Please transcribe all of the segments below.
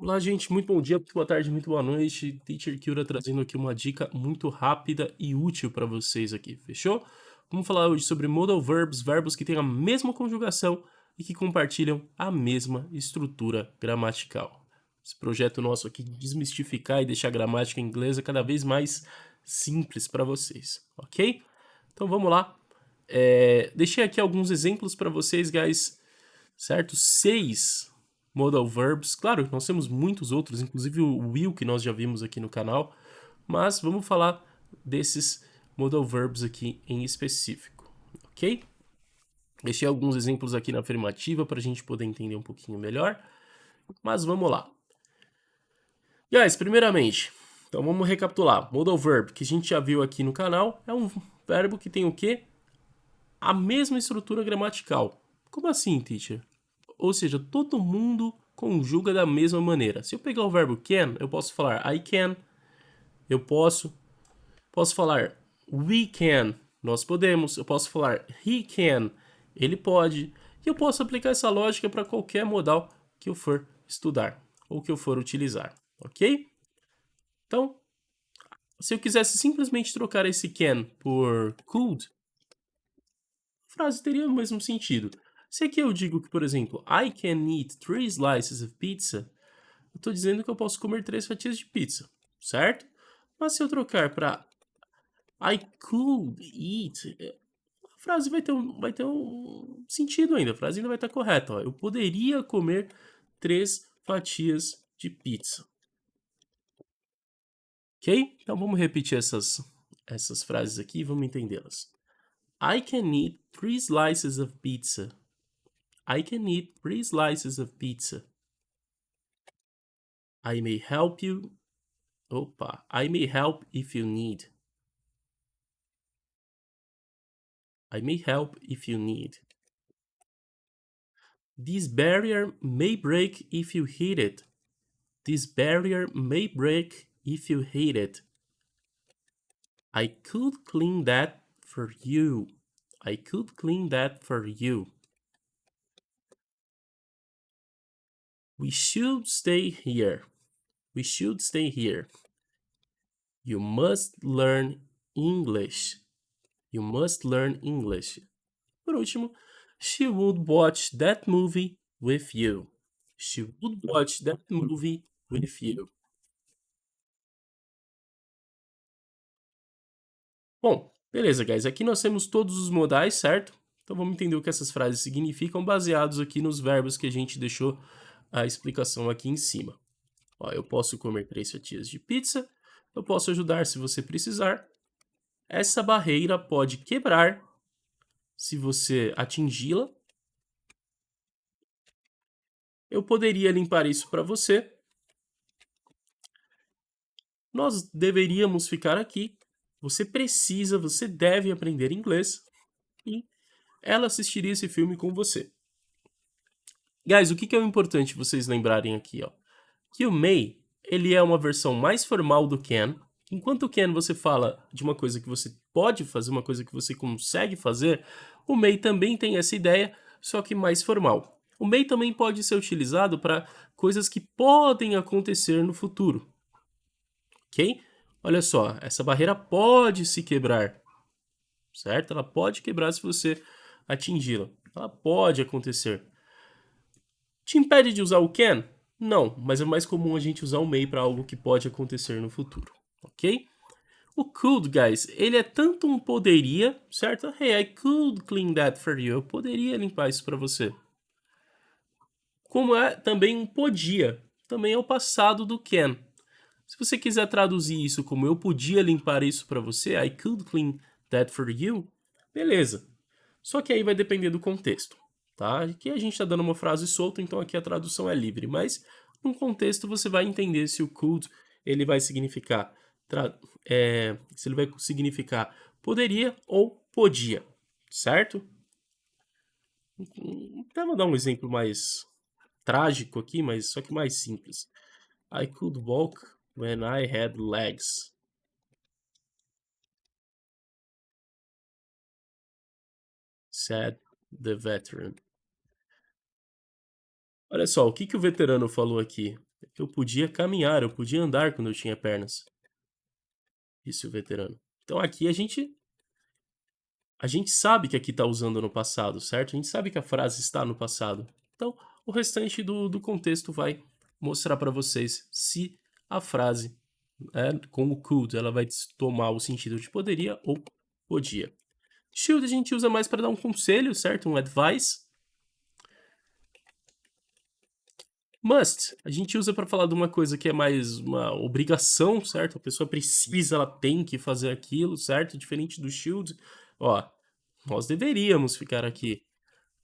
Olá, gente, muito bom dia, muito boa tarde, muito boa noite. Teacher Kyura trazendo aqui uma dica muito rápida e útil para vocês aqui, fechou? Vamos falar hoje sobre modal verbs, verbos que têm a mesma conjugação e que compartilham a mesma estrutura gramatical. Esse projeto nosso aqui de desmistificar e deixar a gramática inglesa cada vez mais simples para vocês, ok? Então vamos lá. Deixei aqui alguns exemplos para vocês, guys, certo? 6 modal verbs. Claro, nós temos muitos outros, inclusive o will que nós já vimos aqui no canal, mas vamos falar desses modal verbs aqui em específico, ok? Deixei alguns exemplos aqui na afirmativa para a gente poder entender um pouquinho melhor, mas vamos lá. Guys, primeiramente, então vamos recapitular. Modal verb, que a gente já viu aqui no canal, é um verbo que tem o quê? A mesma estrutura gramatical. Como assim, teacher? Ou seja, todo mundo conjuga da mesma maneira. Se eu pegar o verbo can, eu posso falar I can, eu posso falar we can, nós podemos, eu posso falar he can, ele pode, e eu posso aplicar essa lógica para qualquer modal que eu for estudar ou que eu for utilizar, ok? Então, se eu quisesse simplesmente trocar esse can por could, a frase teria o mesmo sentido. Se aqui eu digo que, por exemplo, I can eat 3 slices of pizza, eu estou dizendo que eu posso comer 3 fatias de pizza, certo? Mas se eu trocar para I could eat, a frase vai ter um sentido ainda, a frase ainda vai estar correta. Ó. Eu poderia comer 3 fatias de pizza. Ok? Então vamos repetir essas frases aqui e vamos entendê-las. I can eat 3 slices of pizza. I can eat 3 slices of pizza. I may help you. Opa, I may help if you need. I may help if you need. This barrier may break if you hit it. This barrier may break if you hit it. I could clean that for you. I could clean that for you. We should stay here. We should stay here. You must learn English. You must learn English. Por último, she would watch that movie with you. She would watch that movie with you. Bom, beleza, guys. Aqui nós temos todos os modais, certo? Então vamos entender o que essas frases significam baseados aqui nos verbos que a gente deixou a explicação aqui em cima. Ó, eu posso comer 3 fatias de pizza. Eu posso ajudar se você precisar. Essa barreira pode quebrar se você atingi-la. Eu poderia limpar isso para você. Nós deveríamos ficar aqui. Você precisa, você deve aprender inglês. E ela assistiria esse filme com você. Guys, o que é importante vocês lembrarem aqui, ó? Que o may, ele é uma versão mais formal do can. Enquanto o can você fala de uma coisa que você pode fazer, uma coisa que você consegue fazer, o may também tem essa ideia, só que mais formal. O may também pode ser utilizado para coisas que podem acontecer no futuro. Ok? Olha só, essa barreira pode se quebrar, certo? Ela pode quebrar se você atingi-la. Ela pode acontecer. Te impede de usar o can? Não, mas é mais comum a gente usar o may para algo que pode acontecer no futuro, ok? O could, guys, ele é tanto um poderia, certo? Hey, I could clean that for you. Eu poderia limpar isso para você. Como é também um podia. Também é o passado do can. Se você quiser traduzir isso como eu podia limpar isso para você, I could clean that for you, beleza. Só que aí vai depender do contexto, tá? Aqui a gente está dando uma frase solta, então aqui a tradução é livre, mas no contexto você vai entender se o could ele vai significar se ele vai significar poderia ou podia, certo? Então vou dar um exemplo mais trágico aqui, mas só que mais simples. I could walk when I had legs. Said the veteran. Olha só, o que o veterano falou aqui? Eu podia caminhar, eu podia andar quando eu tinha pernas, disse o veterano. Então aqui a gente sabe que aqui está usando no passado, certo? A gente sabe que a frase está no passado. Então, o restante do contexto vai mostrar para vocês se a frase, com o could, ela vai tomar o sentido de poderia ou podia. Should a gente usa mais para dar um conselho, certo? Um advice. Must, a gente usa para falar de uma coisa que é mais uma obrigação, certo? A pessoa precisa, ela tem que fazer aquilo, certo? Diferente do should. Ó, nós deveríamos ficar aqui,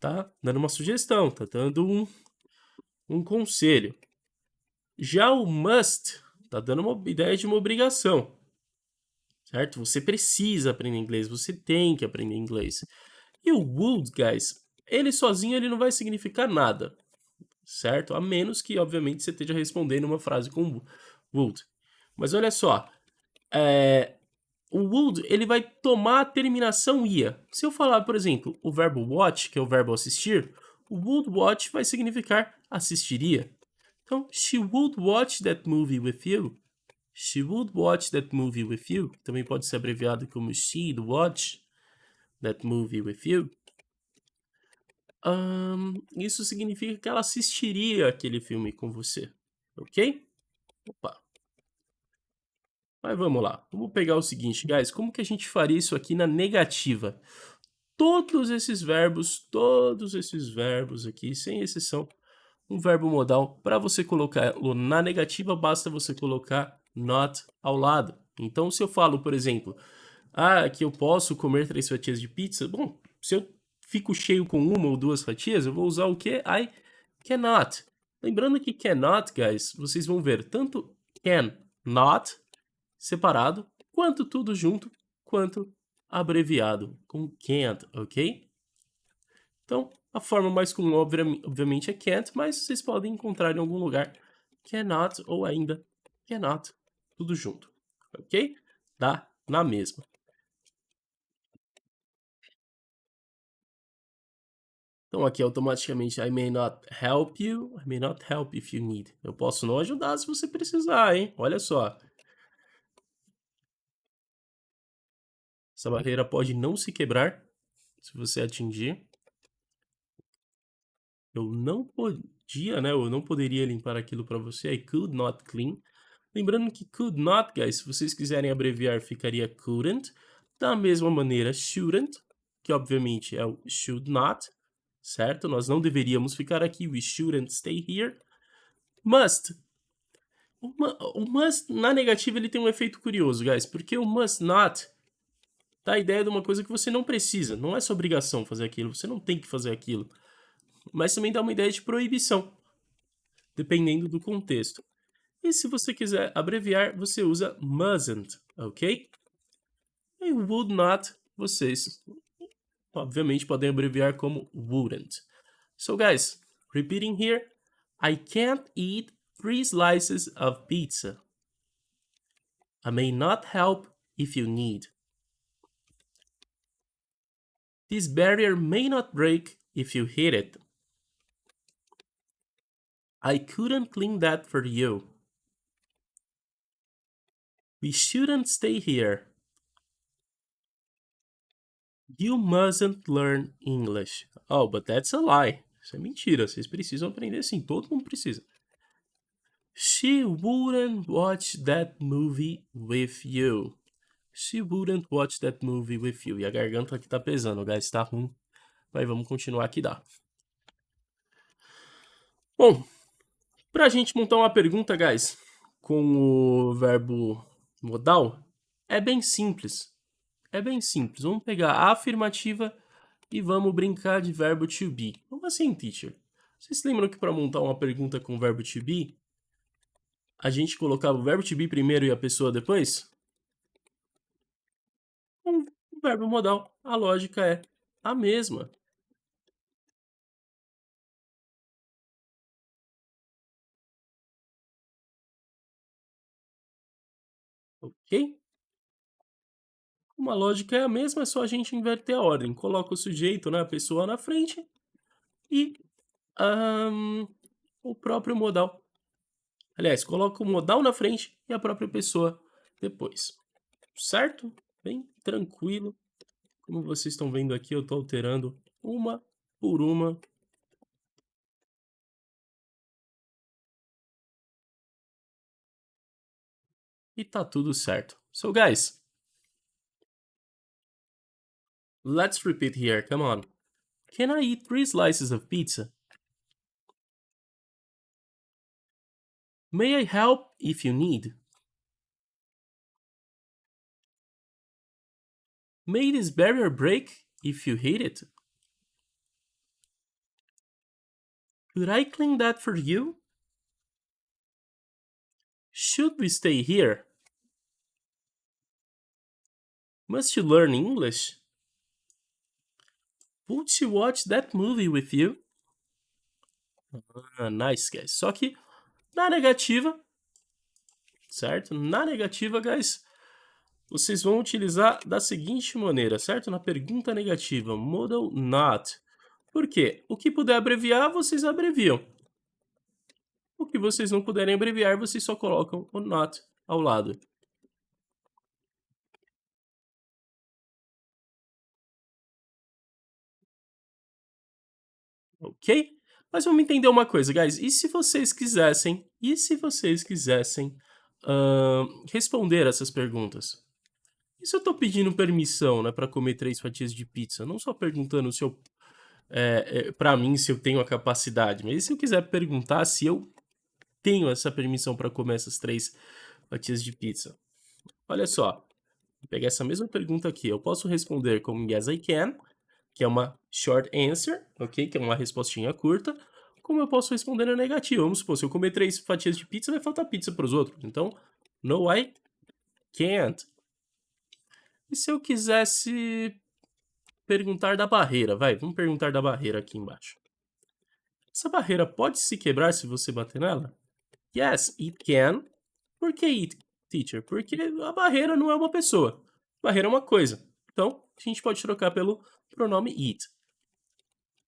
tá? Dando uma sugestão, tá dando um conselho. Já o must tá dando uma ideia de uma obrigação, certo? Você precisa aprender inglês, você tem que aprender inglês. E o would, guys, ele sozinho ele não vai significar nada, certo? A menos que, obviamente, você esteja respondendo uma frase com would. Mas olha só, o would, ele vai tomar a terminação ia. Se eu falar, por exemplo, o verbo watch, que é o verbo assistir, o would watch vai significar assistiria. Então, she would watch that movie with you. She would watch that movie with you. Também pode ser abreviado como she'd watch that movie with you. Isso significa que ela assistiria aquele filme com você, ok? Opa. Mas vamos lá. Vamos pegar o seguinte, guys. Como que a gente faria isso aqui na negativa? Todos esses verbos aqui, sem exceção, um verbo modal, para você colocá-lo na negativa, basta você colocar not ao lado. Então, se eu falo, por exemplo, que eu posso comer 3 fatias de pizza, bom, se eu fico cheio com 1 ou 2 fatias, eu vou usar o que? I cannot. Lembrando que cannot, guys, vocês vão ver tanto can, not, separado, quanto tudo junto, quanto abreviado, com can't, ok? Então, a forma mais comum, obviamente, é can't, mas vocês podem encontrar em algum lugar cannot ou ainda cannot, tudo junto, ok? Dá na mesma. Então, aqui automaticamente, I may not help you, I may not help if you need. Eu posso não ajudar se você precisar, hein? Olha só. Essa barreira pode não se quebrar se você atingir. Eu não podia, né? Eu não poderia limpar aquilo para você. I could not clean. Lembrando que could not, guys, se vocês quiserem abreviar, ficaria couldn't. Da mesma maneira, shouldn't, que obviamente é o should not, certo? Nós não deveríamos ficar aqui. We shouldn't stay here. Must. O must, na negativa, ele tem um efeito curioso, guys, porque o must not dá a ideia de uma coisa que você não precisa. Não é sua obrigação fazer aquilo, você não tem que fazer aquilo. Mas também dá uma ideia de proibição, dependendo do contexto. E se você quiser abreviar, você usa mustn't, ok? E would not, vocês, obviamente, podem abreviar como wouldn't. So, guys, repeating here, I can't eat 3 slices of pizza. I may not help if you need. This barrier may not break if you hit it. I couldn't clean that for you. We shouldn't stay here. You mustn't learn English. Oh, but that's a lie. Isso é mentira. Vocês precisam aprender sim. Todo mundo precisa. She wouldn't watch that movie with you. She wouldn't watch that movie with you. E a garganta aqui tá pesando, guys. Tá ruim. Mas vamos continuar que dá. Bom, pra gente montar uma pergunta, guys, com o verbo modal, é bem simples. É bem simples. Vamos pegar a afirmativa e vamos brincar de verbo to be. Como assim, teacher? Vocês se lembram que para montar uma pergunta com o verbo to be, a gente colocava o verbo to be primeiro e a pessoa depois? Um verbo modal. A lógica é a mesma. Ok? Uma lógica é a mesma, é só a gente inverter a ordem. Coloca o sujeito, né, a pessoa na frente e o próprio modal Aliás, coloca o modal na frente e a própria pessoa depois. Certo? Bem tranquilo. Como vocês estão vendo aqui, eu estou alterando uma por uma. E tá tudo certo. So guys, let's repeat here, come on. Can I eat 3 slices of pizza? May I help if you need? May this barrier break if you hit it? Could I clean that for you? Should we stay here? Must you learn English? Would she watch that movie with you? Ah, nice, guys. Só que na negativa, certo? Na negativa, guys, vocês vão utilizar da seguinte maneira, certo? Na pergunta negativa, modal not. Por quê? O que puder abreviar, vocês abreviam. O que vocês não puderem abreviar, vocês só colocam o not ao lado. Ok? Mas vamos entender uma coisa, guys. E se vocês quisessem, responder essas perguntas? E se eu tô pedindo permissão, né, para comer 3 fatias de pizza? Não só perguntando se eu, para mim, se eu tenho a capacidade, mas e se eu quiser perguntar se eu tenho essa permissão para comer essas 3 fatias de pizza? Olha só, vou pegar essa mesma pergunta aqui. Eu posso responder como yes, I can, que é uma short answer, ok? Que é uma respostinha curta. Como eu posso responder na negativa? Vamos supor, se eu comer 3 fatias de pizza, vai faltar pizza para os outros. Então, no, I can't. E se eu quisesse perguntar da barreira? Vai, vamos perguntar da barreira aqui embaixo. Essa barreira pode se quebrar se você bater nela? Yes, it can. Por que it, teacher? Porque a barreira não é uma pessoa. A barreira é uma coisa. Então, a gente pode trocar pelo pronome it.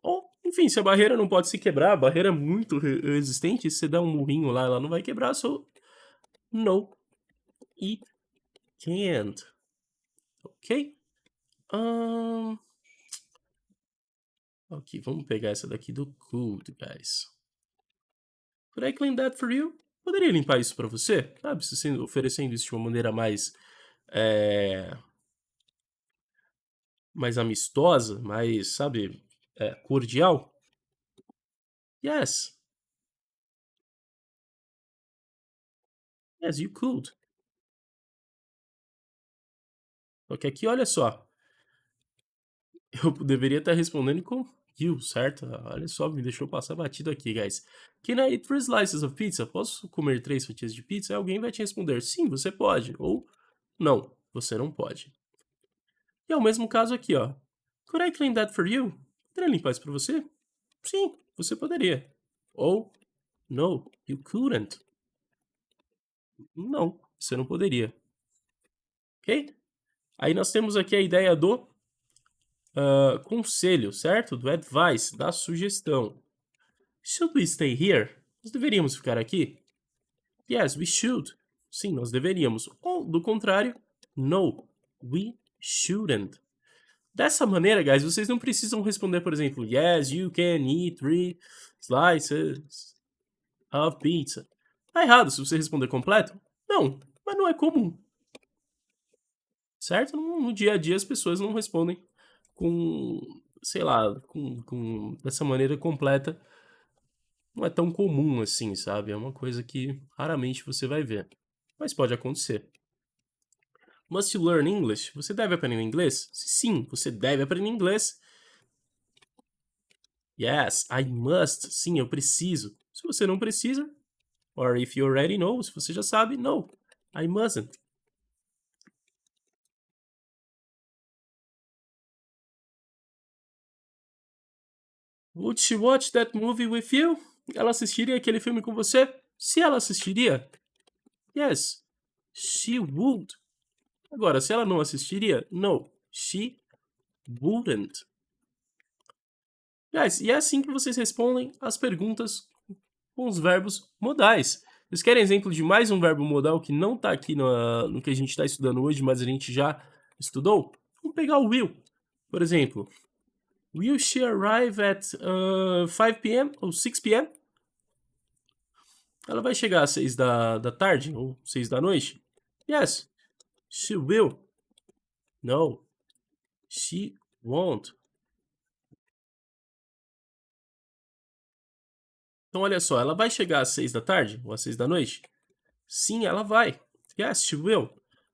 Ou, enfim, se a barreira não pode se quebrar, a barreira é muito resistente, se você dá um murrinho lá, ela não vai quebrar, so no, it can't. Ok? Ok, vamos pegar essa daqui do could, guys. Could I clean that for you? Poderia limpar isso para você? Sabe, oferecendo isso de uma maneira mais mais amistosa, mais, sabe, cordial? Yes. Yes, you could. Só que aqui, olha só, eu deveria estar respondendo com you, certo? Olha só, me deixou passar batido aqui, guys. Can I eat 3 slices of pizza? Posso comer 3 fatias de pizza? E alguém vai te responder, sim, você pode. Ou, não, você não pode. E é o mesmo caso aqui, ó. Could I clean that for you? Poderia limpar isso para você? Sim, você poderia. Ou, no, you couldn't. Não, você não poderia. Ok? Aí nós temos aqui a ideia do conselho, certo? Do advice, da sugestão. Should we stay here? Nós deveríamos ficar aqui? Yes, we should. Sim, nós deveríamos. Ou, do contrário, no, we shouldn't. Dessa maneira, guys, vocês não precisam responder, por exemplo, yes, you can eat 3 slices of pizza. Tá errado se você responder completo? Não, mas não é comum. Certo? No dia a dia as pessoas não respondem com, sei lá, dessa maneira completa. Não é tão comum assim, sabe? É uma coisa que raramente você vai ver. Mas pode acontecer. Must you learn English? Você deve aprender inglês? Sim, você deve aprender inglês. Yes, I must. Sim, eu preciso. Se você não precisa, or if you already know, se você já sabe, no, I mustn't. Would she watch that movie with you? Ela assistiria aquele filme com você? Se ela assistiria, yes, she would. Agora, se ela não assistiria, no, she wouldn't. Guys, e é assim que vocês respondem as perguntas com os verbos modais. Vocês querem exemplo de mais um verbo modal que não tá aqui no que a gente está estudando hoje, mas a gente já estudou? Vamos pegar o will. Por exemplo, will she arrive at 5 p.m. ou 6 p.m.? Ela vai chegar às 6 da tarde ou 6 da noite? Yes, she will. No, she won't. Então, olha só, ela vai chegar às 6 da tarde ou às 6 da noite? Sim, ela vai. Yes, she will.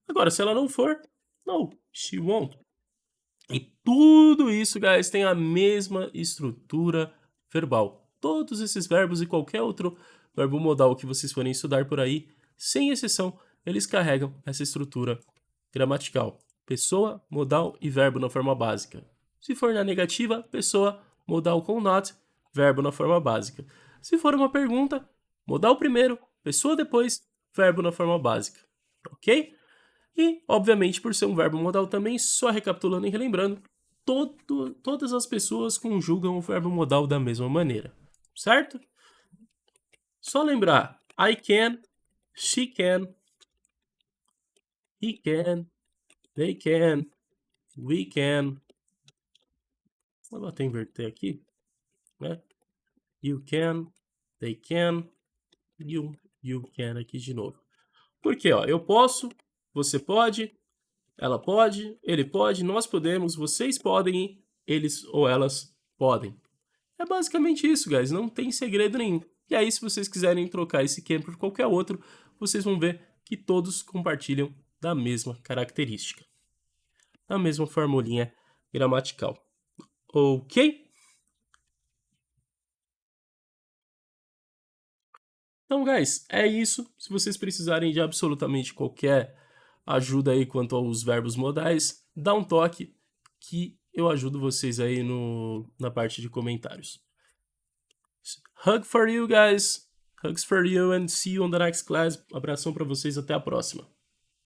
Agora, se ela não for, no, she won't. E tudo isso, guys, tem a mesma estrutura verbal. Todos esses verbos e qualquer outro verbo modal que vocês forem estudar por aí, sem exceção, eles carregam essa estrutura gramatical. Pessoa, modal e verbo na forma básica. Se for na negativa, pessoa, modal com not, verbo na forma básica. Se for uma pergunta, modal primeiro, pessoa depois, verbo na forma básica. Ok? E, obviamente, por ser um verbo modal também, só recapitulando e relembrando, todas as pessoas conjugam o verbo modal da mesma maneira, certo? Só lembrar, I can, she can, he can, they can, we can. Vou até inverter aqui, né? You can, they can, you can aqui de novo. Porque, ó, eu posso, você pode, ela pode, ele pode, nós podemos, vocês podem, eles ou elas podem. É basicamente isso, guys, não tem segredo nenhum. E aí, se vocês quiserem trocar esse can por qualquer outro, vocês vão ver que todos compartilham da mesma característica. Da mesma formulinha gramatical. Ok? Então, guys, é isso. Se vocês precisarem de absolutamente qualquer ajuda aí quanto aos verbos modais, dá um toque que eu ajudo vocês aí na parte de comentários. Hug for you, guys. Hugs for you and see you on the next class. Abração para vocês, até a próxima.